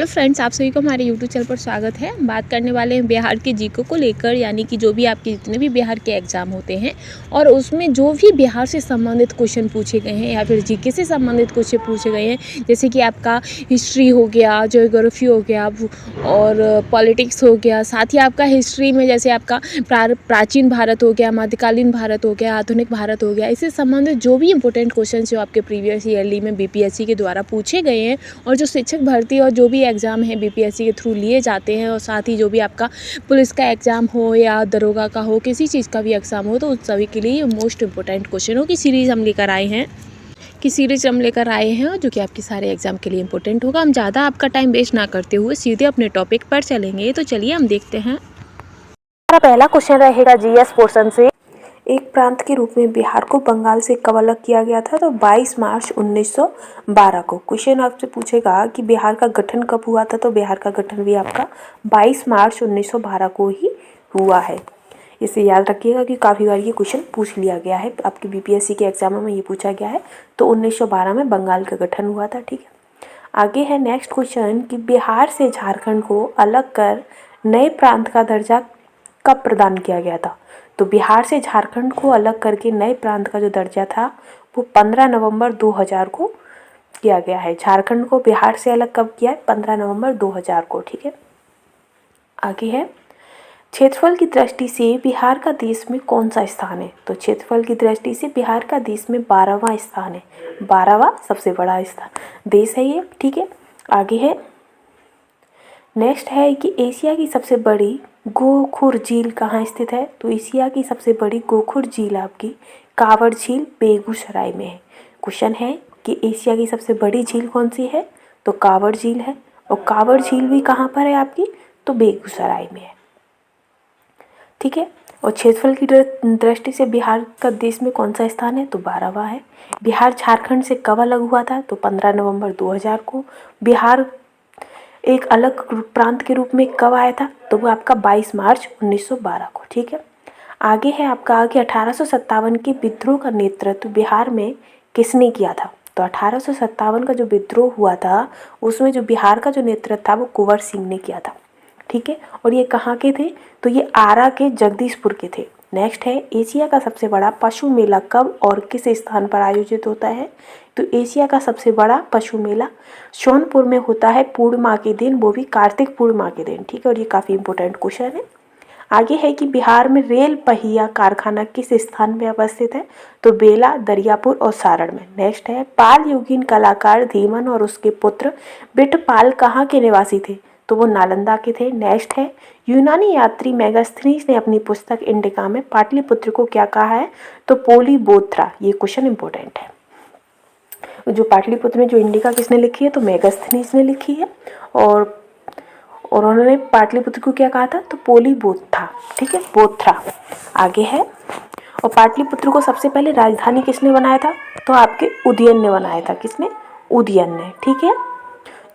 Friends, आप सभी को हमारे यूट्यूब चैनल पर स्वागत है। बात करने वाले हैं बिहार के जीके को लेकर, यानी कि जो भी आपके जितने भी बिहार के एग्ज़ाम होते हैं और उसमें जो भी बिहार से संबंधित क्वेश्चन पूछे गए हैं या फिर जीके से संबंधित क्वेश्चन पूछे गए हैं, जैसे कि आपका हिस्ट्री हो गया, ज्योग्राफी हो गया और पॉलिटिक्स हो गया। साथ ही आपका हिस्ट्री में जैसे आपका प्राचीन भारत हो गया, मध्यकालीन भारत हो गया, आधुनिक भारत हो गया, इससे संबंधित जो भी इंपॉर्टेंट क्वेश्चन जो आपके प्रीवियस ईयरली में बीपीएससी के द्वारा पूछे गए हैं और जो शिक्षक भर्ती और जो भी एग्ज़ाम है बीपीएससी के थ्रू लिए जाते हैं, और साथ ही जो भी आपका पुलिस का एग्ज़ाम हो या दरोगा का हो, किसी चीज़ का भी एग्ज़ाम हो, तो उन सभी के लिए ये मोस्ट इंपॉर्टेंट क्वेश्चनों की सीरीज़ हम लेकर आए हैं और जो कि आपके सारे एग्ज़ाम के लिए इंपॉर्टेंट होगा। हम ज़्यादा आपका टाइम वेस्ट ना करते हुए सीधे अपने टॉपिक पर चलेंगे। तो चलिए हम देखते हैं। हमारा पहला क्वेश्चन रहेगा जीएस पोर्शन से। एक प्रांत के रूप में बिहार को बंगाल से कब अलग किया गया था? तो 22 मार्च 1912 को। क्वेश्चन आपसे पूछेगा कि बिहार का गठन कब हुआ था? तो बिहार का गठन भी आपका 22 मार्च 1912 को ही हुआ है। इसे याद रखिएगा कि काफ़ी बार ये क्वेश्चन पूछ लिया गया है, आपके बीपीएससी के एग्जामों में ये पूछा गया है। तो 1912 में बंगाल का गठन हुआ था। ठीक है, आगे है नेक्स्ट क्वेश्चन कि बिहार से झारखंड को अलग कर नए प्रांत का दर्जा कब प्रदान किया गया था? तो बिहार से झारखंड को अलग करके नए प्रांत का जो दर्जा था वो 15 नवंबर 2000 को किया गया है। झारखंड को बिहार से अलग कब किया है? 15 नवंबर 2000 को। ठीक है, आगे है क्षेत्रफल की दृष्टि से बिहार का देश में कौन सा स्थान है? तो क्षेत्रफल की दृष्टि से बिहार का देश में 12वां स्थान है। 12वां सबसे बड़ा स्थान देश है ये। ठीक है, आगे है नेक्स्ट है कि एशिया की सबसे बड़ी गोखुर झील कहाँ स्थित है? तो एशिया की सबसे बड़ी गोखुर झील आपकी कांवड़ झील बेगूसराय में है। क्वेश्चन है कि एशिया की सबसे बड़ी झील कौन सी है? तो कांवड़ झील है। और कांवड़ झील भी कहाँ पर है आपकी? तो बेगूसराय में है। ठीक है, और क्षेत्रफल की दृष्टि से बिहार का देश में कौन सा स्थान है? तो 12वां है। बिहार झारखंड से कब अलग हुआ था? तो 15 नवंबर 2000 को। बिहार एक अलग प्रांत के रूप में कब आया था? तो वो आपका 22 मार्च 1912 को। ठीक है, आगे है आपका 1857 के विद्रोह का नेतृत्व बिहार में किसने किया था? तो 1857 का जो विद्रोह हुआ था उसमें जो बिहार का जो नेतृत्व था वो कुंवर सिंह ने किया था। ठीक है, और ये कहाँ के थे? तो ये आरा के जगदीशपुर के थे। नेक्स्ट है एशिया का सबसे बड़ा पशु मेला कब और किस स्थान पर आयोजित होता है? तो एशिया का सबसे बड़ा पशु मेला सोनपुर में होता है पूर्णिमा के दिन, वो भी कार्तिक पूर्णिमा के दिन। ठीक है, और ये काफ़ी इंपॉर्टेंट क्वेश्चन है। आगे है कि बिहार में रेल पहिया कारखाना किस स्थान में अवस्थित है? तो बेला, दरियापुर और सारण में। नेक्स्ट है पाल युगीन कलाकार धीमन और उसके पुत्र बिटपाल कहाँ के निवासी थे? तो वो नालंदा के थे। नेक्स्ट है यूनानी यात्री मेगास्थनीज ने अपनी पुस्तक इंडिका में पाटलिपुत्र को क्या कहा है? तो पोलीबोथ्रा। ये क्वेश्चन इंपॉर्टेंट है। जो पाटलिपुत्र में जो इंडिका किसने लिखी है? तो मेगास्थनीज ने लिखी है। और उन्होंने पाटलिपुत्र को क्या कहा था? तो पोलीबोथ्रा। ठीक है, बोथ्रा। आगे है और पाटलिपुत्र को सबसे पहले राजधानी किसने बनाया था? तो आपके उदयन ने बनाया था। किसने? उदयन ने। ठीक है,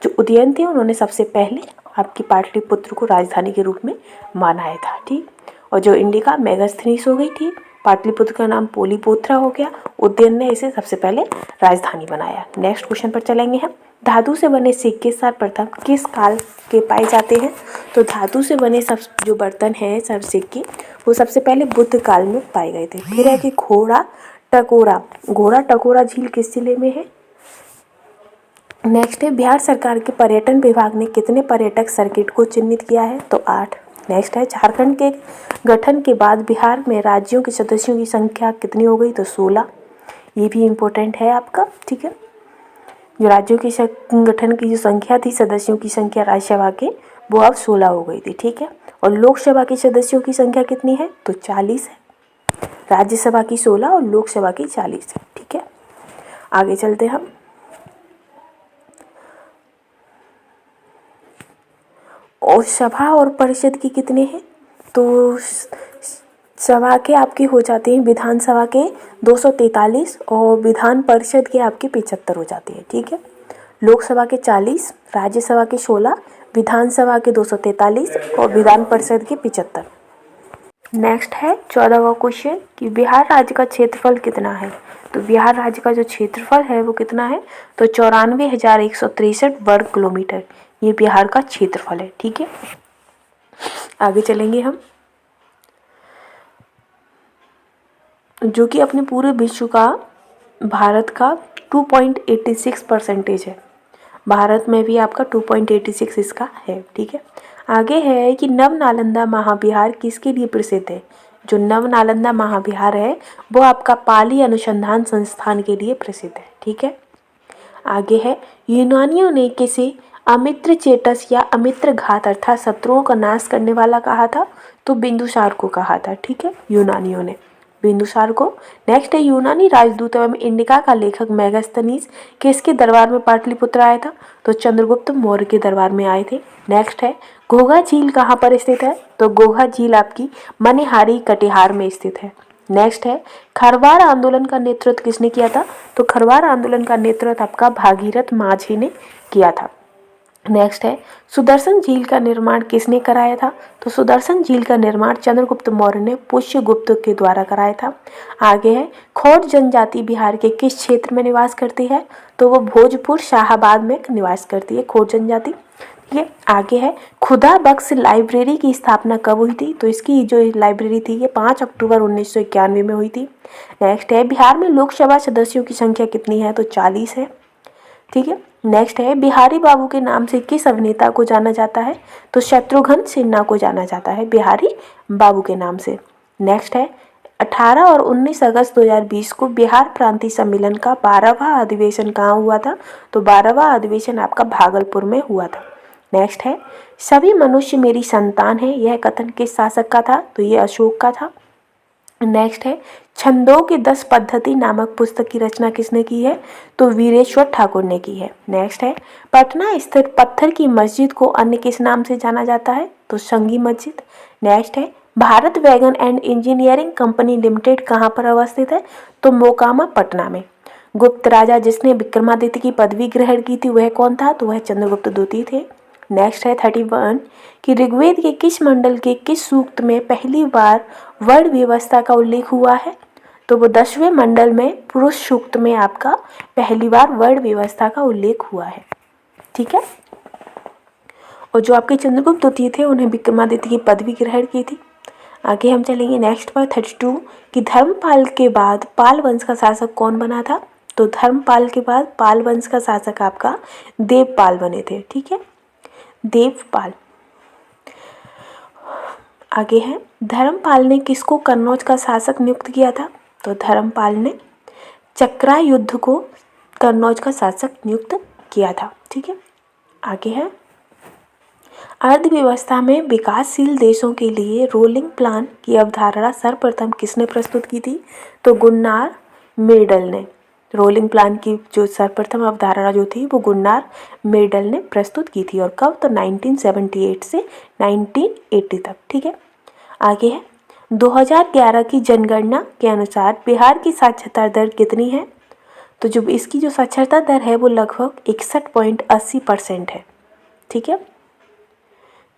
जो उदयन थे उन्होंने सबसे पहले आपकी पाटलिपुत्र को राजधानी के रूप में बनाया था। ठीक, और जो इंडिका मेगास्थनीज हो गई थी, पाटलिपुत्र का नाम पोलीबोथ्रा हो गया, उदयन ने इसे सबसे पहले राजधानी बनाया। नेक्स्ट क्वेश्चन पर चलेंगे हम। धातु से बने सिक्के सर्वप्रथम किस काल के पाए जाते हैं? तो धातु से बने सब जो बर्तन हैं सब सिक्के वो सबसे पहले बुद्ध काल में पाए गए थे। फिर है कि घोड़ा टकोरा झील किस जिले में है? नेक्स्ट है बिहार सरकार के पर्यटन विभाग ने कितने पर्यटक सर्किट को चिन्हित किया है? तो 8। नेक्स्ट है झारखंड के गठन के बाद बिहार में राज्यों के सदस्यों की संख्या कितनी हो गई? तो 16। ये भी इम्पोर्टेंट है आपका। ठीक है, जो राज्यों के गठन की जो संख्या थी, सदस्यों की संख्या राज्यसभा के, वो अब 16 हो गई थी। ठीक है, और लोकसभा के सदस्यों की संख्या कितनी है? तो 40 है। राज्यसभा की 16 और लोकसभा की 40 है। ठीक है, आगे चलते हम। और सभा और परिषद की कितने हैं? तो सभा के आपके हो जाते हैं विधानसभा के 243 और विधान परिषद के आपके 75 हो जाते हैं। ठीक है, लोकसभा के 40, राज्यसभा के 16, विधानसभा के 243 और विधान परिषद के 75। नेक्स्ट है 14वां क्वेश्चन कि बिहार राज्य का क्षेत्रफल कितना है? तो बिहार राज्य का जो क्षेत्रफल है वो कितना है? तो 94,163 वर्ग किलोमीटर। ये बिहार का क्षेत्रफल है। ठीक है, आगे चलेंगे हम, जो कि अपने पूरे विश्व का भारत का 2.86% है। भारत में भी आपका 2.86 इसका है। ठीक है, आगे है कि नव नालंदा महाविहार किसके लिए प्रसिद्ध है। जो नव नालंदा महाविहार है वो आपका पाली अनुसंधान संस्थान के लिए प्रसिद्ध है। ठीक है, आगे है यूनानियों ने किसे अमित्र चेटस या अमित्र घात अर्थात शत्रुओं का नाश करने वाला कहा था, तो बिंदुसार को कहा था। ठीक है, यूनानियों ने बिंदुसार को। नेक्स्ट है यूनानी राजदूत एवं इंडिका का लेखक मेगास्थनीज किसके दरबार में पाटलिपुत्र आया था, तो चंद्रगुप्त मौर्य के दरबार में आए थे। नेक्स्ट है घोघा झील कहाँ पर स्थित है, तो घोघा झील आपकी मनिहारी कटिहार में स्थित है। नेक्स्ट है खरवार आंदोलन का नेतृत्व किसने किया था, तो खरवार आंदोलन का नेतृत्व आपका भागीरथ माझी ने किया था। नेक्स्ट है सुदर्शन झील का निर्माण किसने कराया था, तो सुदर्शन झील का निर्माण चंद्रगुप्त मौर्य ने पुष्यगुप्त के द्वारा कराया था। आगे है खोट जनजाति बिहार के किस क्षेत्र में निवास करती है, तो वो भोजपुर शाहाबाद में निवास करती है खोट जनजाति। ये आगे है खुदा बख्श लाइब्रेरी की स्थापना कब हुई थी, तो इसकी जो लाइब्रेरी थी ये 5 अक्टूबर 1991 में हुई थी। नेक्स्ट है बिहार में लोकसभा सदस्यों की संख्या कितनी है, तो 40 है। ठीक है, नेक्स्ट है बिहारी बाबू के नाम से किस अभिनेता को जाना जाता है, तो शत्रुघ्न सिन्हा को जाना जाता है बिहारी बाबू के नाम से। नेक्स्ट है 18 और 19 अगस्त 2020 को बिहार प्रांतीय सम्मेलन का 12वां अधिवेशन कहाँ हुआ था, तो 12वां अधिवेशन आपका भागलपुर में हुआ था। नेक्स्ट है सभी मनुष्य मेरी संतान है, यह कथन किस शासक का था, तो ये अशोक का था। नेक्स्ट है छंदों की 10 पद्धति नामक पुस्तक की रचना किसने की है, तो वीरेश्वर ठाकुर ने की है। नेक्स्ट है पटना स्थित पत्थर की मस्जिद को अन्य किस नाम से जाना जाता है, तो संगी मस्जिद। नेक्स्ट है Bharat wagon and engineering company limited कहाँ पर अवस्थित है, तो मोकामा पटना में। गुप्त राजा जिसने विक्रमादित्य की पदवी ग्रहण की थी वह कौन था, तो वह चंद्रगुप्त द्वितीय थे। नेक्स्ट है 31 कि ऋग्वेद के किस मंडल के किस सूक्त में पहली बार वर्ण व्यवस्था का उल्लेख हुआ है, तो वो 10वें मंडल में पुरुष सूक्त में आपका पहली बार वर्ण व्यवस्था का उल्लेख हुआ है। ठीक है, और जो आपके चंद्रगुप्त द्वितीय थे उन्हें विक्रमादित्य की पदवी ग्रहण की थी। आगे हम चलेंगे नेक्स्ट पर 32 कि धर्मपाल के बाद पाल वंश का शासक कौन बना था, तो धर्मपाल के बाद पाल वंश का शासक आपका देवपाल बने थे। ठीक है, देवपाल। आगे है धर्मपाल ने किसको कन्नौज का शासक नियुक्त किया था, तो धर्मपाल ने चक्रा युद्ध को कन्नौज का शासक नियुक्त किया था। ठीक है, आगे है अर्थव्यवस्था में विकासशील देशों के लिए रोलिंग प्लान की अवधारणा सर्वप्रथम किसने प्रस्तुत की थी, तो गुन्नार मिर्डल ने। रोलिंग प्लान की जो सर्वप्रथम अवधारणा जो थी वो गुन्नार मिर्डल ने प्रस्तुत की थी, और कब, तो 1978 से 1980 तक। ठीक है, आगे है 2011 की जनगणना के अनुसार बिहार की साक्षरता दर कितनी है, तो जो इसकी जो साक्षरता दर है वो लगभग 61.80% है। ठीक है,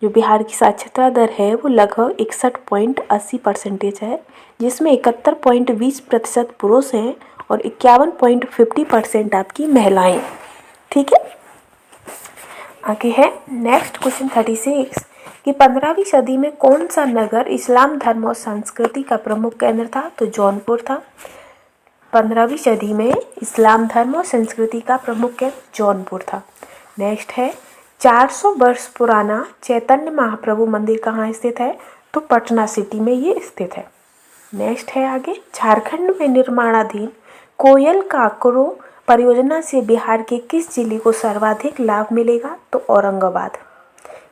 जो बिहार की साक्षरता दर है वो लगभग 61.80% है, जिसमें 71.20% पुरुष हैं और 51.50% आपकी महिलाएं। ठीक है, आगे है नेक्स्ट क्वेश्चन 36 कि 15वीं सदी में कौन सा नगर इस्लाम धर्म और संस्कृति का प्रमुख केंद्र था, तो जौनपुर था। 15वीं सदी में इस्लाम धर्म और संस्कृति का प्रमुख केंद्र जौनपुर था। नेक्स्ट है 400 वर्ष पुराना चैतन्य महाप्रभु मंदिर कहाँ स्थित है, तो पटना सिटी में ये स्थित है। नेक्स्ट है आगे झारखंड में निर्माणाधीन कोयल काकरो परियोजना से बिहार के किस जिले को सर्वाधिक लाभ मिलेगा, तो औरंगाबाद।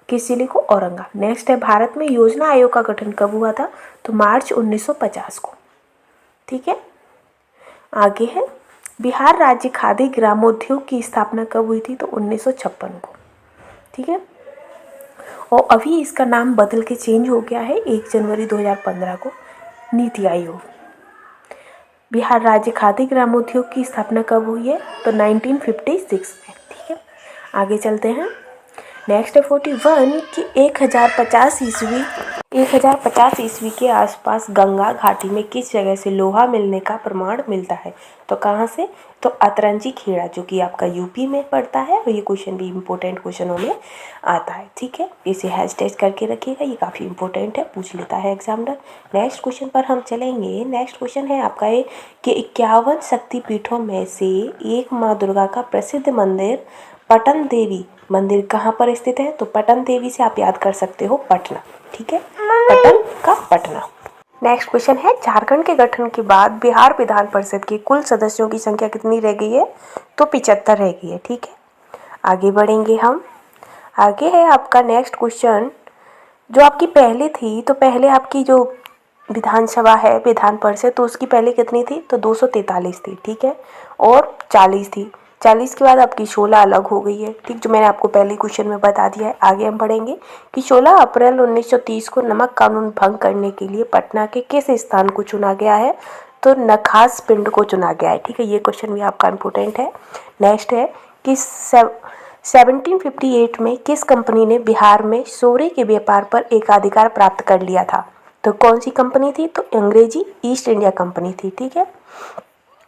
किस जिले को, औरंगाबाद। नेक्स्ट है भारत में योजना आयोग का गठन कब हुआ था, तो मार्च 1950 को। ठीक है, आगे है बिहार राज्य खादी ग्रामोद्योग की स्थापना कब हुई थी, तो 1956 को। ठीक है, और अभी इसका नाम बदल के चेंज हो गया है 1 जनवरी 2015 को, नीति आयोग। बिहार राज्य खादी ग्रामोद्योग की स्थापना कब हुई है, तो 1956 में। ठीक है, आगे चलते हैं नेक्स्ट है 41 कि 1050 ईस्वी के आसपास गंगा घाटी में किस जगह से लोहा मिलने का प्रमाण मिलता है। तो कहाँ से, तो अतरंजी खेड़ा, जो कि आपका यूपी में पड़ता है। और ये क्वेश्चन भी इम्पोर्टेंट क्वेश्चनों में आता है, ठीक है। इसे हैशटैग करके रखिएगा, ये काफ़ी इंपॉर्टेंट है, पूछ लेता है एग्जामिनर। नेक्स्ट क्वेश्चन पर हम चलेंगे। नेक्स्ट क्वेश्चन है आपका ये कि 51 शक्तिपीठों में से एक माँ दुर्गा का प्रसिद्ध मंदिर पटन देवी मंदिर कहाँ पर स्थित है। तो पटन देवी से आप याद कर सकते हो पटना, ठीक है, पटन का पटना। नेक्स्ट क्वेश्चन है झारखंड के गठन के बाद बिहार विधान परिषद के कुल सदस्यों की संख्या कितनी रह गई है। तो 75 रह गई है, ठीक है। आगे बढ़ेंगे हम। आगे है आपका नेक्स्ट क्वेश्चन, जो आपकी पहले थी, तो पहले आपकी जो विधानसभा है विधान परिषद, तो उसकी पहले कितनी थी, तो 243 थी, ठीक है, और 40 थी। 40 के बाद आपकी 16 अलग हो गई है, ठीक, जो मैंने आपको पहले क्वेश्चन में बता दिया है। आगे हम पढ़ेंगे कि 16 अप्रैल 1930 को नमक कानून भंग करने के लिए पटना के किस स्थान को चुना गया है। तो नखास पिंड को चुना गया है, ठीक है। ये क्वेश्चन भी आपका इम्पोर्टेंट है। नेक्स्ट है कि 1758 में किस कंपनी ने बिहार में सोरे के व्यापार पर एकाधिकार प्राप्त कर लिया था। तो कौन सी कंपनी थी, तो अंग्रेजी ईस्ट इंडिया कंपनी थी, ठीक है,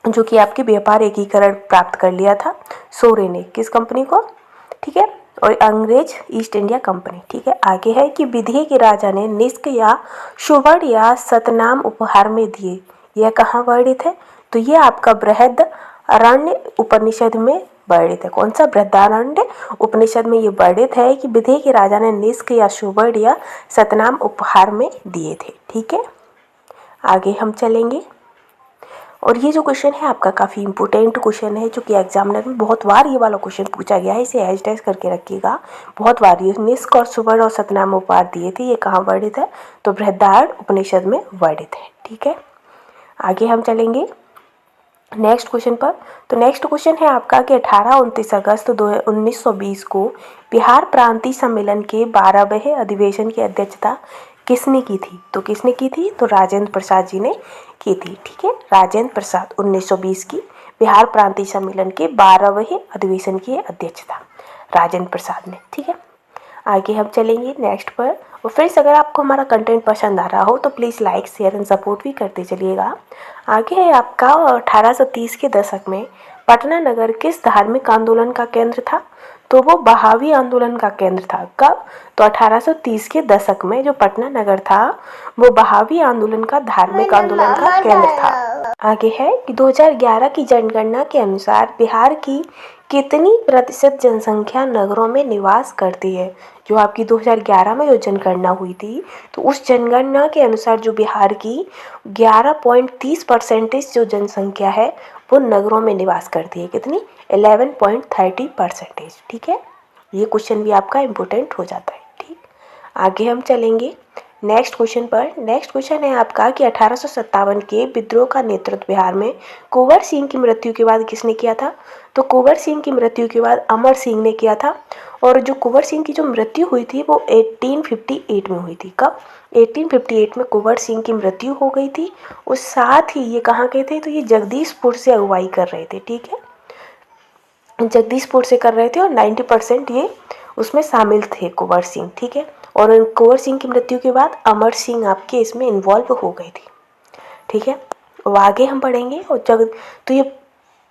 जो कि आपके व्यापार एकीकरण प्राप्त कर लिया था सोरे ने, किस कंपनी को, ठीक है, और अंग्रेज ईस्ट इंडिया कंपनी, ठीक है। आगे है कि विदेह के राजा ने निष्क या सुवर्ण या सतनाम उपहार में दिए, यह कहाँ वर्णित है। तो ये आपका बृहद अरण्य उपनिषद में वर्णित है। कौन सा, बृहदारण्य उपनिषद में ये वर्णित है कि विदेह के राजा ने निष्क या सुवर्ण या सतनाम उपहार में दिए थे, ठीक है। आगे हम चलेंगे। और ये जो क्वेश्चन है आपका काफ़ी इंपॉर्टेंट क्वेश्चन है, जो कि एग्जामिनर में बहुत बार ये वाला क्वेश्चन पूछा गया है, इसे हैशटैग करके रखिएगा। बहुत बार ये निष्क और सुवर्ण और सतनाम उपहार दिए थे, ये कहाँ वर्णित है, तो बृहदारण्य उपनिषद में वर्णित है, ठीक है। आगे हम चलेंगे नेक्स्ट क्वेश्चन पर। तो नेक्स्ट क्वेश्चन है आपका कि 18-29 अगस्त 1920 को बिहार प्रांतीय सम्मेलन के 12वें अधिवेशन की अध्यक्षता किसने की थी। तो किसने की थी, तो राजेंद्र प्रसाद जी ने की थी, ठीक है। राजेंद्र प्रसाद 1920 की बिहार प्रांतीय सम्मेलन के 12वें अधिवेशन की अध्यक्षता राजेंद्र प्रसाद ने, ठीक है। आगे हम चलेंगे नेक्स्ट पर। और फ्रेंड्स, अगर आपको हमारा कंटेंट पसंद आ रहा हो तो please like share and support भी करते चलिएगा। आगे है आपका 1830 के दशक में पटना नगर किस धार्मिक आंदोलन का केंद्र था। तो वो बहावी आंदोलन का केंद्र था। कब, तो 1830 के दशक में जो पटना नगर था वो बहावी आंदोलन का धार्मिक आंदोलन का केंद्र था। आगे है कि 2011 की जनगणना के अनुसार बिहार की कितनी प्रतिशत जनसंख्या नगरों में निवास करती है। जो आपकी 2011 में जो जनगणना हुई थी, तो उस जनगणना के अनुसार जो बिहार की 11.30% जो जनसंख्या है वो नगरों में निवास करती है। कितनी, 11.30%, ठीक है। ये क्वेश्चन भी आपका इम्पोर्टेंट हो जाता है, ठीक। आगे हम चलेंगे नेक्स्ट क्वेश्चन पर। नेक्स्ट क्वेश्चन है आपका कि 1857 के विद्रोह का नेतृत्व बिहार में कुंवर सिंह की मृत्यु के बाद किसने किया था। तो कुंवर सिंह की मृत्यु के बाद अमर सिंह ने किया था। और जो कुंवर सिंह की जो मृत्यु हुई थी वो 1858 में हुई थी। कब, 1858 में कुंवर सिंह की मृत्यु हो गई थी। और साथ ही ये कहाँ के थे, तो ये जगदीशपुर से अगुवाई कर रहे थे, ठीक है, जगदीशपुर से कर रहे थे। और 90% ये उसमें शामिल थे कुंवर सिंह, ठीक है। और कुंवर सिंह की मृत्यु के बाद अमर सिंह आपके इसमें इन्वॉल्व हो गई थी, ठीक है। और आगे हम पढ़ेंगे। और तो ये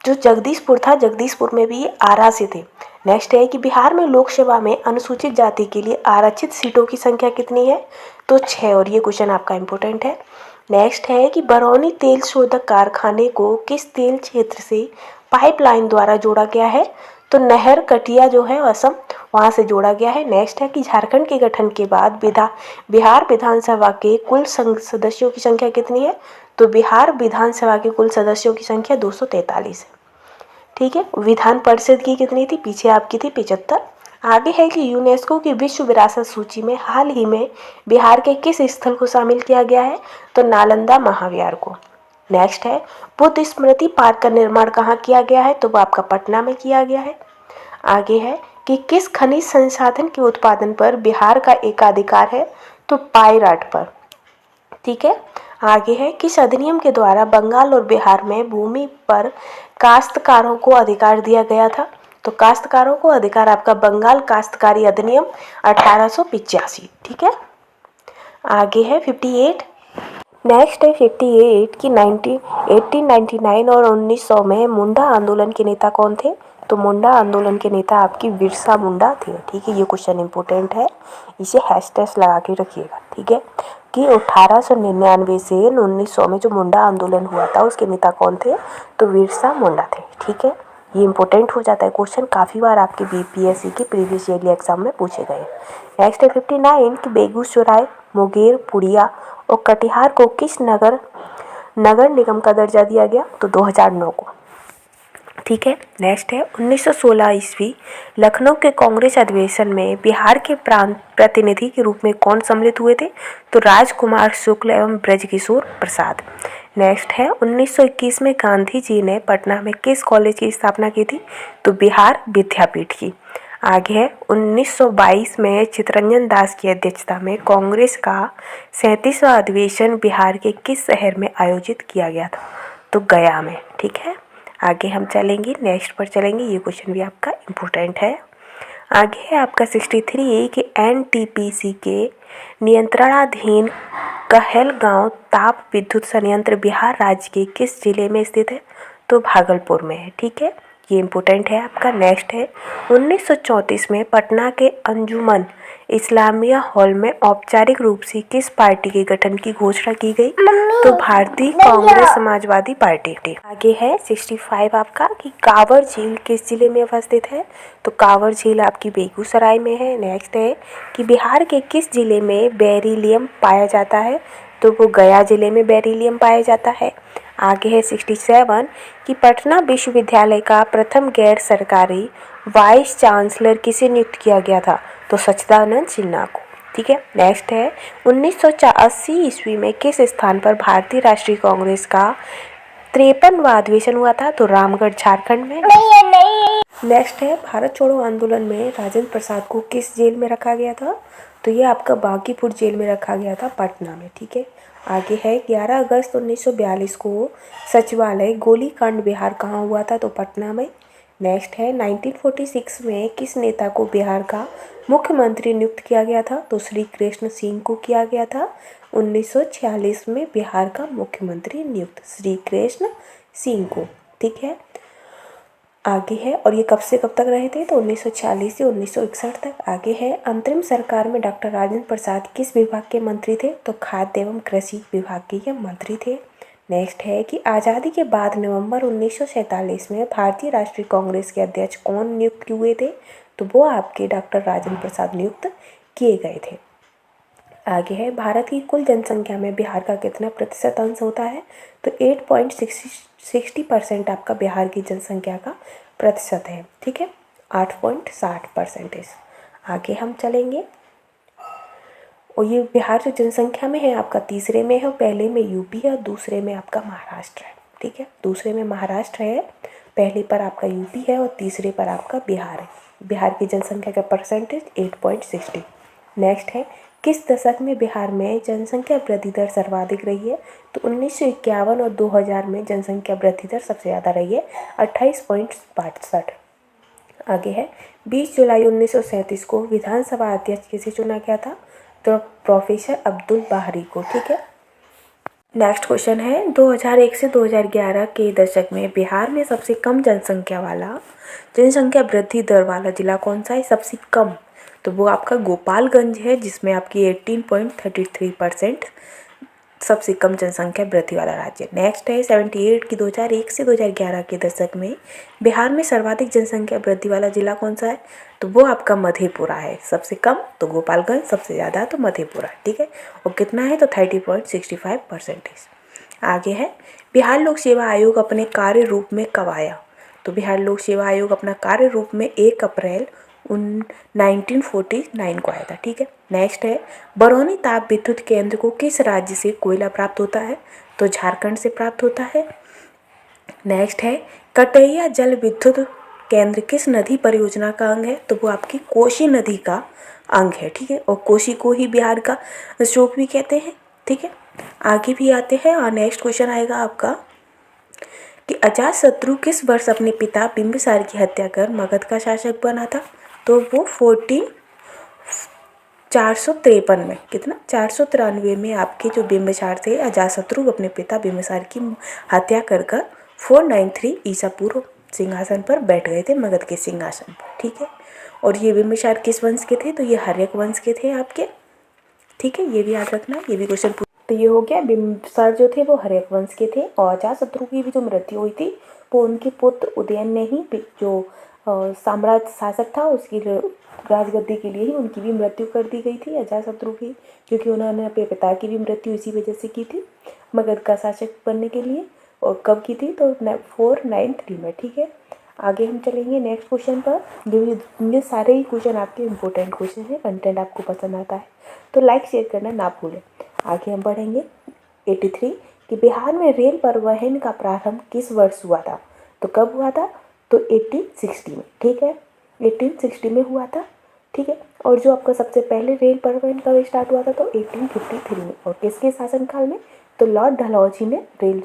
जो जगदीशपुर था, जगदीशपुर में भी ये आरा से थे। नेक्स्ट है कि बिहार में लोकसभा में अनुसूचित जाति के लिए आरक्षित सीटों की संख्या कितनी है। तो 6, और ये क्वेश्चन आपका इम्पोर्टेंट है। नेक्स्ट है कि बरौनी तेल शोधक कारखाने को किस तेल क्षेत्र से पाइपलाइन द्वारा जोड़ा गया है। तो नहर कटिया जो है असम, वहाँ से जोड़ा गया है। नेक्स्ट है कि झारखंड के गठन के बाद बिहार विधानसभा के कुल सदस्यों की संख्या कितनी है। तो बिहार विधानसभा के कुल सदस्यों की संख्या 243 है, ठीक है। विधान परिषद की कितनी थी, पीछे आपकी थी 75। आगे है कि यूनेस्को की विश्व विरासत सूची में हाल ही में बिहार के किस स्थल को शामिल किया गया है। तो नालंदा महाविहार को। नेक्स्ट है बुद्ध स्मृति पार्क का निर्माण कहाँ किया गया है। तो वो आपका पटना में किया गया है। आगे है कि किस खनिज संसाधन के उत्पादन पर बिहार का एकाधिकार है। तो पाइराइट पर, ठीक है। आगे है किस अधिनियम के द्वारा बंगाल और बिहार में भूमि पर काश्तकारों को अधिकार दिया गया था। तो काश्तकारों को अधिकार आपका बंगाल काश्तकारी अधिनियम 1885। ठीक है, आगे है 58। नेक्स्ट है 58 कि 1899 और 1900 में मुंडा आंदोलन के नेता कौन थे? तो मुंडा आंदोलन के नेता आपकी बिरसा मुंडा थे। ठीक है, ये क्वेश्चन इंपॉर्टेंट है, इसे हैशटैग लगा के रखिएगा। ठीक है, कि 1899 से 1900 में जो मुंडा आंदोलन हुआ था उसके नेता कौन थे? तो बिरसा मुंडा थे। ठीक है, ये इंपॉर्टेंट हो जाता है क्वेश्चन, काफ़ी बार आपके बीपीएससी के प्रीवियस ईयरली एग्जाम में पूछे गए। नेक्स्ट है 59 कि बेगूसराय, मुंगेर, पुरिया और कटिहार को किस नगर निगम का दर्जा दिया गया? तो 2009 को। ठीक है, नेक्स्ट है 1916 ईस्वी लखनऊ के कांग्रेस अधिवेशन में बिहार के प्रांत प्रतिनिधि के रूप में कौन सम्मिलित हुए थे? तो राजकुमार शुक्ल एवं ब्रजकिशोर प्रसाद। नेक्स्ट है 1921 में गांधी जी ने पटना में किस कॉलेज की स्थापना की थी? तो बिहार विद्यापीठ की। आगे है 1922 में चित्तरंजन दास की अध्यक्षता में कांग्रेस का 37वां अधिवेशन बिहार के किस शहर में आयोजित किया गया था? तो गया में। ठीक है, आगे हम चलेंगे, नेक्स्ट पर चलेंगे, ये क्वेश्चन भी आपका इम्पोर्टेंट है। आगे है आपका 63 कि एनटीपीसी के नियंत्रणाधीन कहलगांव ताप विद्युत संयंत्र बिहार राज्य के किस जिले में स्थित है? तो भागलपुर में है। ठीक है, ये इम्पोर्टेंट है आपका। नेक्स्ट है 1934 में पटना के अंजुमन इस्लामिया हॉल में औपचारिक रूप से किस पार्टी के गठन की घोषणा की गई? तो भारतीय कांग्रेस समाजवादी पार्टी। आगे है 65 आपका कि कांवर झील किस जिले में अवस्थित है? तो कांवर झील आपकी बेगूसराय में है। नेक्स्ट है कि बिहार के किस जिले में बेरिलियम पाया जाता है? तो वो गया जिले में बेरिलियम पाया जाता है। आगे है 67 कि पटना विश्वविद्यालय का प्रथम गैर सरकारी वाइस चांसलर किसे नियुक्त किया गया था? तो सच्चिदानंद सिन्हा को। ठीक है, नेक्स्ट है 1980 ईस्वी में किस स्थान पर भारतीय राष्ट्रीय कांग्रेस का 53वां अधिवेशन हुआ था? तो रामगढ़ झारखंड में। नेक्स्ट है भारत छोड़ो आंदोलन में राजेंद्र प्रसाद को किस जेल में रखा गया था? तो ये आपका बांकीपुर जेल में रखा गया था, पटना में। ठीक है, आगे है 11 अगस्त 1942 को सचिवालय गोलीकांड बिहार कहाँ हुआ था? तो पटना में। नेक्स्ट है 1946 में किस नेता को बिहार का मुख्यमंत्री नियुक्त किया गया था? तो श्री कृष्ण सिंह को किया गया था। 1946 में बिहार का मुख्यमंत्री नियुक्त श्री कृष्ण सिंह को। ठीक है, आगे है, और ये कब से कब तक रहे थे? तो 1946 से 1961 तक। आगे है अंतरिम सरकार में डॉक्टर राजेंद्र प्रसाद किस विभाग के मंत्री थे? तो खाद्य एवं कृषि विभाग के ये मंत्री थे। नेक्स्ट है कि आज़ादी के बाद नवंबर 1947 में भारतीय राष्ट्रीय कांग्रेस के अध्यक्ष कौन नियुक्त हुए थे? तो वो आपके डॉक्टर राजेंद्र प्रसाद नियुक्त किए गए थे। आगे है भारत की कुल जनसंख्या में बिहार का कितना प्रतिशत अंश होता है? तो 8.60% आपका बिहार की जनसंख्या का प्रतिशत है। ठीक है, 8.60%। आगे हम चलेंगे, और ये बिहार जो जनसंख्या में है आपका तीसरे में है, और पहले में यूपी है और दूसरे में आपका महाराष्ट्र है। ठीक है, दूसरे में महाराष्ट्र है, पहले पर आपका यूपी है और तीसरे पर आपका बिहार है। बिहार की जनसंख्या का परसेंटेज 8.60। नेक्स्ट है किस दशक में बिहार में जनसंख्या वृद्धि दर सर्वाधिक रही है? तो 1951 और 2000 में जनसंख्या वृद्धि दर सबसे ज़्यादा रही है, 28.62। आगे है 20 जुलाई 1937 को विधानसभा अध्यक्ष किसे चुना गया था? तो प्रोफेसर अब्दुल बाहरी को। ठीक है, नेक्स्ट क्वेश्चन है 2001 से 2011 के दशक में बिहार में सबसे कम जनसंख्या वृद्धि दर वाला जिला कौन सा है? सबसे कम, तो वो आपका गोपालगंज है, जिसमें आपकी 18.33% सबसे कम जनसंख्या वृद्धि वाला राज्य। नेक्स्ट है 78 की 2001 से 2011 के दशक में बिहार में सर्वाधिक जनसंख्या वृद्धि वाला जिला कौन सा है? तो वो आपका मधेपुरा है। सबसे कम तो गोपालगंज, सबसे ज़्यादा तो मधेपुरा। ठीक है, और कितना है? तो 30.65%। आगे है बिहार लोक सेवा आयोग अपने कार्य रूप में कब आया? तो बिहार लोक सेवा आयोग अपना कार्य रूप में 1 अप्रैल 1949 को आया था। ठीक है, नेक्स्ट है बरौनी ताप विद्युत केंद्र को किस राज्य से कोयला प्राप्त होता है? तो झारखंड से प्राप्त होता है। नेक्स्ट है कटैया जल विद्युत केंद्र किस नदी परियोजना का अंग है? तो वो आपकी कोसी नदी का अंग है। ठीक है, और कोसी को ही बिहार का शोक भी कहते हैं। ठीक है, आगे भी आते हैं, और नेक्स्ट क्वेश्चन आएगा आपका कि अजातशत्रु किस वर्ष अपने पिता बिंबिसार की हत्या कर मगध का शासक बना था? तो वो 453 में, कितना 493 में आपके जो बिंबिसार थे, अजातशत्रु अपने पिता बिंबिसार की हत्या कर 493 ईसा पूर्व सिंहासन पर बैठ गए थे, मगध के सिंहासन पर। ठीक है, और ये बिंबिसार किस वंश के थे? तो ये हर्यक वंश के थे आपके। ठीक है, ये भी याद रखना, ये भी क्वेश्चन। तो ये हो गया, बिंबिसार जो थे वो हर्यक वंश के थे, और अजातशत्रु की भी जो मृत्यु हुई थी वो उनके पुत्र उदयन ने ही, जो साम्राज्य शासक था उसकी राजगद्दी के लिए ही उनकी भी मृत्यु कर दी गई थी, अजातशत्रु की, क्योंकि उन्होंने अपने पिता की भी मृत्यु इसी वजह से की थी मगध का शासक बनने के लिए। और कब की थी? तो 493 में। ठीक है, आगे हम चलेंगे नेक्स्ट क्वेश्चन पर। ये सारे ही क्वेश्चन आपके इंपॉर्टेंट क्वेश्चन हैं, कंटेंट आपको पसंद आता है तो लाइक शेयर करना ना भूलें। आगे हम बढ़ेंगे 83 कि बिहार में रेल परिवहन का प्रारंभ किस वर्ष हुआ था? तो कब हुआ था? तो 1860 में। ठीक है, 1860 में हुआ था। ठीक है, और जो आपका सबसे पहले रेल परिवहन कब स्टार्ट हुआ था? तो 1853 में। और किसके शासनकाल में? तो लॉर्ड डलहौजी में रेल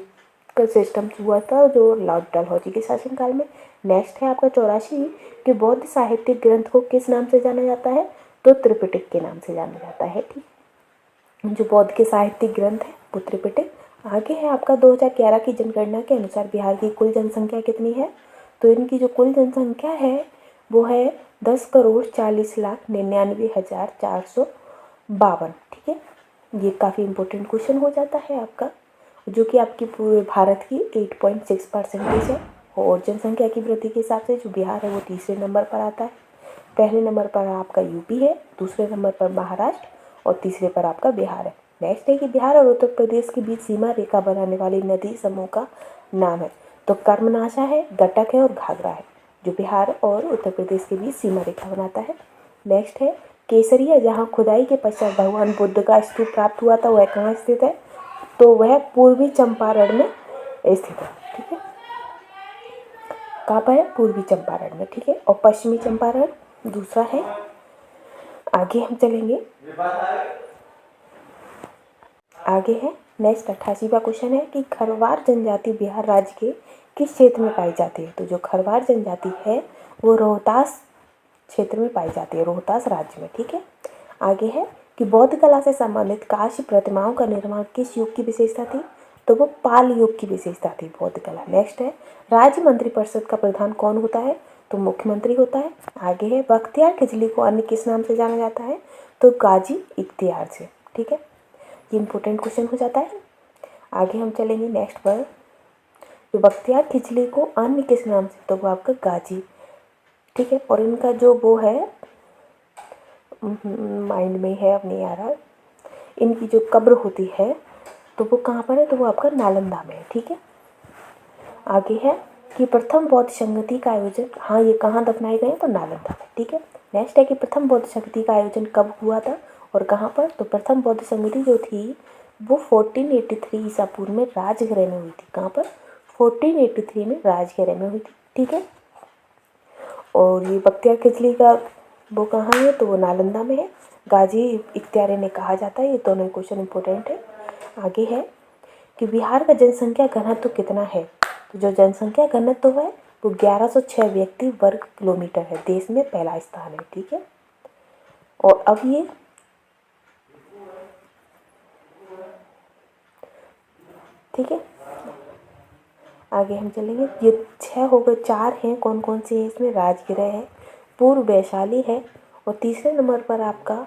का सिस्टम हुआ था, जो लॉर्ड डलहौजी के शासनकाल में। नेक्स्ट है आपका 84 कि बौद्ध साहित्यिक ग्रंथ को किस नाम से जाना जाता है? तो त्रिपिटक के नाम से जाना जाता है। ठीक, जो बौद्ध के साहित्यिक ग्रंथ है वो त्रिपिटक। आगे है आपका 2011 की जनगणना के अनुसार बिहार की कुल जनसंख्या कितनी है? तो इनकी जो कुल जनसंख्या है वो है 10,40,99,452। ठीक है, ये काफ़ी इंपॉर्टेंट क्वेश्चन हो जाता है आपका, जो कि आपकी पूरे भारत की 8.6% है। और जनसंख्या की वृद्धि के हिसाब से जो बिहार है वो तीसरे नंबर पर आता है। पहले नंबर पर आपका यूपी है, दूसरे नंबर पर महाराष्ट्र और तीसरे पर आपका बिहार है। नेक्स्ट है कि बिहार और उत्तर प्रदेश के बीच सीमा रेखा बनाने वाली नदी समूह का नाम है? तो कर्मनाशा है, गटक है और घाघरा है, जो बिहार और उत्तर प्रदेश के बीच सीमा रेखा बनाता है। नेक्स्ट है केसरिया, जहाँ खुदाई के पश्चात भगवान बुद्ध का स्तूप प्राप्त हुआ था, वह कहाँ स्थित है? तो वह पूर्वी चंपारण में स्थित है। ठीक है, कहाँ पर है? पूर्वी चंपारण में। ठीक है, और पश्चिमी चंपारण दूसरा है। आगे हम चलेंगे, आगे है नेक्स्ट 88वां क्वेश्चन है कि खरवार जनजाति बिहार राज्य के किस क्षेत्र में पाई जाती है? तो जो खरवार जनजाति है वो रोहतास क्षेत्र में पाई जाती है, रोहतास राज्य में। ठीक है, आगे है कि बौद्ध कला से संबंधित कांस्य प्रतिमाओं का निर्माण किस युग की विशेषता थी? तो वो पाल युग की विशेषता थी बौद्ध कला। नेक्स्ट है राज्य मंत्रिपरिषद का प्रधान कौन होता है? तो मुख्यमंत्री होता है। आगे है बख्तियार खिजली को अन्य किस नाम से जाना जाता है? तो गाजी इख्तियार से। ठीक है, ये इंपॉर्टेंट क्वेश्चन हो जाता है। आगे हम चलेंगे नेक्स्ट पर, तो बख्तियार खिजली को अन्य किस नाम से? तो वो आपका गाजी। ठीक है, और इनका जो वो है माइंड में है, अब नहीं आ रहा, इनकी जो कब्र होती है तो वो कहाँ पर है? तो वो आपका नालंदा में है। ठीक है, आगे है कि प्रथम बौद्ध संगति का आयोजन, हाँ ये कहाँ दफनाए गए? तो नालंदा में। ठीक है, नेक्स्ट है कि प्रथम बौद्ध संगति का आयोजन कब हुआ था और कहाँ पर? तो प्रथम बौद्ध संगति जो थी वो 1483 ईसा पूर्व में राजगृह में हुई थी। कहाँ पर? 1483 में राजगृह में हुई थी। ठीक है, और ये बख्तियार खिजली का वो कहाँ है? तो वो नालंदा में है, गाजी इख्तियार ने कहा जाता है। ये दोनों क्वेश्चन इंपॉर्टेंट है। आगे है कि बिहार का जनसंख्या घनत्व तो कितना है? तो जो जनसंख्या घनत्व तो है वो 1106 व्यक्ति वर्ग किलोमीटर है, देश में पहला स्थान है। ठीक है, और अब ये ठीक है, आगे हम चलेंगे। ये 6 हो गए, 4 हैं, कौन कौन से हैं इसमें? राजगृह है, पूर्व वैशाली है, और तीसरे नंबर पर आपका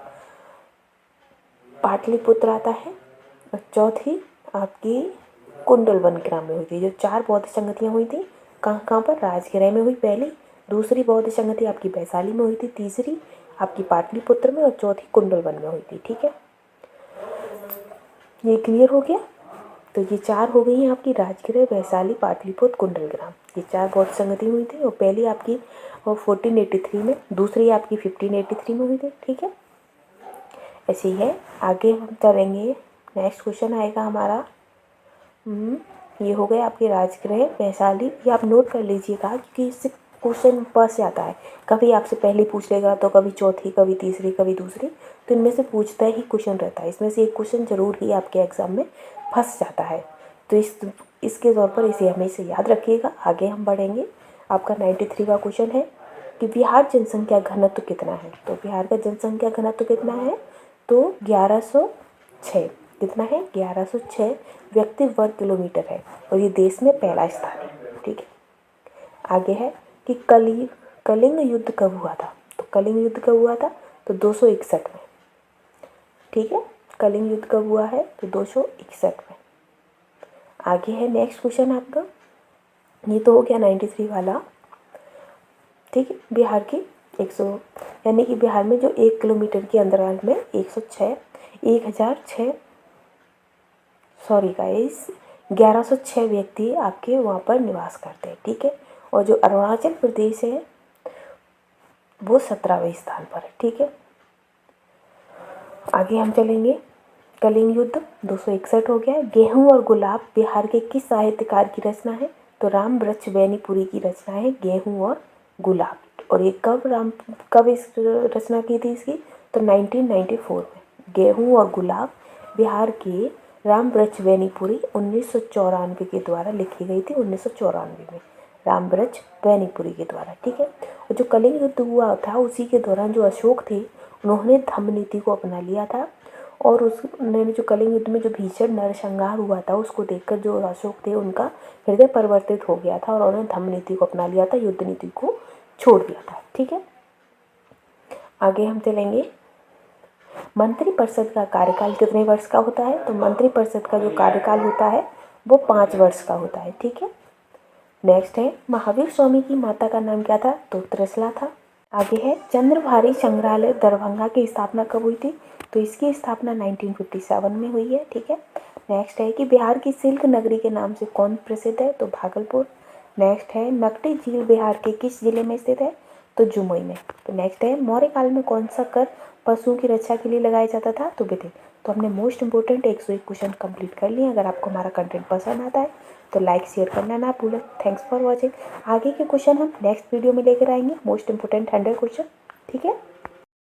पाटलिपुत्र आता है, और चौथी आपकी कुंडलवन ग्राम में हुई थी। जो 4 बौद्ध संगतियाँ हुई थी कहाँ कहाँ पर? राजगृह में हुई पहली, दूसरी बौद्ध संगति आपकी वैशाली में हुई थी, तीसरी आपकी पाटलिपुत्र में, और चौथी कुंडलवन में हुई थी। ठीक है, ये क्लियर हो गया। तो ये 4 हो गई हैं आपकी, राजगृह, वैशाली, पाटलिपुत्र, कुंडलग्राम। ये 4 बौद्ध संगति हुई थी, और पहली आपकी 1483 में, दूसरी आपकी 1583 में हुई थी। ठीक है, ऐसे ही है। आगे हम चलेंगे, नेक्स्ट क्वेश्चन आएगा हमारा, ये हो गए आपके राजगृह, वैशाली। ये आप नोट कर लीजिएगा क्योंकि इससे क्वेश्चन बस जाता है, कभी आपसे पहली पूछ लेगा तो कभी चौथी, कभी तीसरी, कभी दूसरी, तो इनमें से पूछता ही क्वेश्चन रहता है। इसमें से एक क्वेश्चन जरूर ही आपके एग्जाम में फंस जाता है, तो इस इसके तौर पर इसे हमेशा याद रखिएगा। आगे हम बढ़ेंगे। आपका 93 का क्वेश्चन है कि बिहार जनसंख्या घनत्व कितना है। तो बिहार का जनसंख्या घनत्व कितना है, तो 1106। कितना है, 1106 व्यक्ति वर्ग किलोमीटर है और ये देश में पहला स्थान है। ठीक है, आगे है कि कलिंग युद्ध कब हुआ था। तो कलिंग युद्ध कब हुआ था, तो 261 में। ठीक है, कलिंग युद्ध कब हुआ है, तो 261 में। आगे है नेक्स्ट क्वेश्चन आपका, ये तो हो गया 93 वाला। ठीक है, बिहार की 100 यानी कि बिहार में जो 1 किलोमीटर के अंतराल में 1106 व्यक्ति आपके वहाँ पर निवास करते हैं। ठीक है, और जो अरुणाचल प्रदेश है वो 17वें स्थान पर है। ठीक है, आगे हम चलेंगे। कलिंग युद्ध 261 हो गया। गेहूं और गुलाब बिहार के किस साहित्यकार की रचना है, तो राम वृक्ष बेनीपुरी की रचना है गेहूं और गुलाब। और ये कब इस रचना की थी इसकी, तो 1994 में। गेहूं और गुलाब बिहार के राम वृक्ष बेनीपुरी 1994 के द्वारा लिखी गई थी। 1994 में राम वृक्ष बेनीपुरी के द्वारा। ठीक है, और जो कलिंग युद्ध हुआ था उसी के दौरान जो अशोक थे उन्होंने धम्म नीति को अपना लिया था। और उन्होंने जो कलिंग युद्ध में जो भीषण नरसंहार हुआ था उसको देखकर जो अशोक थे उनका हृदय परिवर्तित हो गया था और उन्होंने धम्म नीति को अपना लिया था, युद्ध नीति को छोड़ दिया था। ठीक है, आगे हम चलेंगे। मंत्रिपरिषद का कार्यकाल कितने वर्ष का होता है, तो मंत्रिपरिषद का जो कार्यकाल होता है वो 5 वर्ष का होता है। ठीक है, नेक्स्ट है महावीर स्वामी की माता का नाम क्या था, तो त्रिशला था। आगे है चंद्रभारी संग्रहालय दरभंगा की स्थापना कब हुई थी, तो इसकी स्थापना 1957 में हुई है। ठीक है, नेक्स्ट है कि बिहार की सिल्क नगरी के नाम से कौन प्रसिद्ध है, तो भागलपुर। नेक्स्ट है नकटी झील बिहार के किस जिले में स्थित है, तो जमुई में। तो नेक्स्ट है मौर्य काल में कौन सा कर पशुओं की रक्षा के लिए लगाया जाता था, तो विधिक। तो हमने मोस्ट इंपोर्टेंट 101 क्वेश्चन कंप्लीट कर लिए। अगर आपको हमारा कंटेंट पसंद आता है तो लाइक शेयर करना ना भूलें। Thanks for watching. आगे के क्वेश्चन हम नेक्स्ट वीडियो में लेकर आएंगे, मोस्ट इंपोर्टेंट 100 क्वेश्चन। ठीक है।